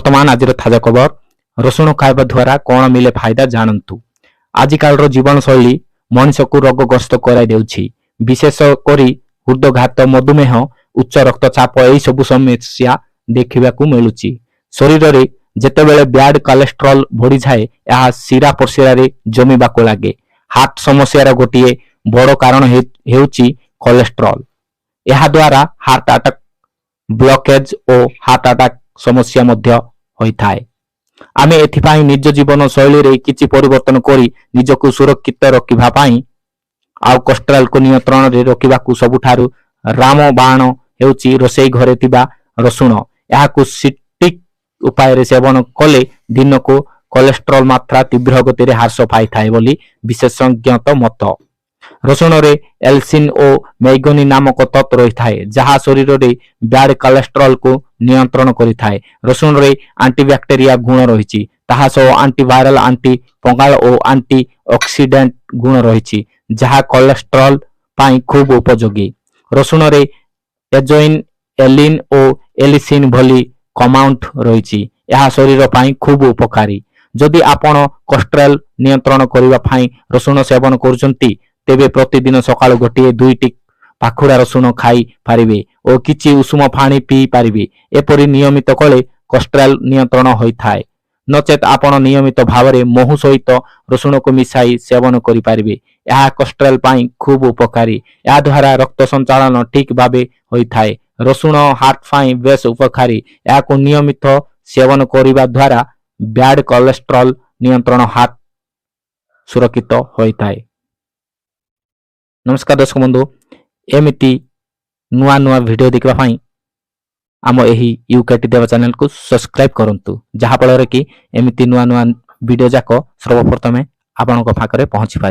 वर्तमान आज ताजा खबर रसुण खाइबा द्वारा कौन मिले फायदा जानतु। आजिकाल जीवन शैली मनुष्य को रोगग्रस्त कराई देउछि। विशेषकर हृदघात मधुमेह उच्च रक्तचाप यही सबु समस्या देखा मिलुछि। शरीर में जेतेबेले बैड कोलेस्ट्रॉल बढ़ी जाए यह शिरा प्रशिरा जमीबाक लगे। हार्ट समस्यार गोटे बड़ कारण हेउछि कोलेस्ट्रॉल। यह द्वारा हार्ट अटैक ब्लॉकेज और हार्ट अटैक समस्या मध्य होइथाय। आमे एथिपाई निज जीवन शैली रे किछि परिवर्तन करी निजको सुरक्षित रखिबा पाई आउ कोलेस्ट्रॉल को नियंत्रण रे रखिबाकू सबुठारु रामबाण हेउछि रोसई घरे थिबा रसुण। याकू सिटिक उपाय रे सेवन कले दिन को कोलेस्ट्रॉल मात्रा तीव्र गति रे ह्रास पाइथाय बोली विशेषज्ञत मत। रसुण रे एल्सिन और मैग्नी नामक तत्व रही है जहाँ शरीर रे बैड कोलेस्ट्रॉल को नियंत्रण करिथाय। रसुण रे एंटीबैक्टेरिया गुण रही ताहा सह एंटीवायरल एंटी फंगल और एंटी ऑक्सीडेंट गुण रही जहाँ कोलेस्ट्रॉल पाई खूब उपयोगी। रसुण रे एजोइन एलिन और एलिसिन भली कंपाउंड रही यह शरीर पाई खूब उपकारी। जदि आपण कोलेस्ट्रॉल नियंत्रण करबा पाई रसुण सेवन करूछंती तेबे प्रतिदिन सकाळ गोटे दुईटी पाखुड़ा रसुण खाई पारिबे और किछि उषुम पानी पी पारिबे। एपरि नियमित कले कोलेस्ट्रॉल नियंत्रण होइथाय। नचेत आपण नियमित भाव में महू सहित रसुण को मिसाई सेवन करि पारिबे। यह कोलेस्ट्रॉल पाई खूब उपकारी। या द्वारा रक्त संचालन ठीक भावे होइथाय। रसुण हार्ट पाई बेस उपकारी। याको नियमित सेवन करिबा द्वारा बैड कोलेस्ट्रॉल नियंत्रण हार्ट सुरक्षित होइथाय। नमस्कार दर्शक बंधु, एमिति नुआ नुआ वीडियो देखा आम यही यूकेटी देव चैनल को सब्सक्राइब करंतु जहाँ फल कि एमिति नुआ नुआ वीडियो जाक सर्वप्रथमे आपन पाखरे पहुँची पारे।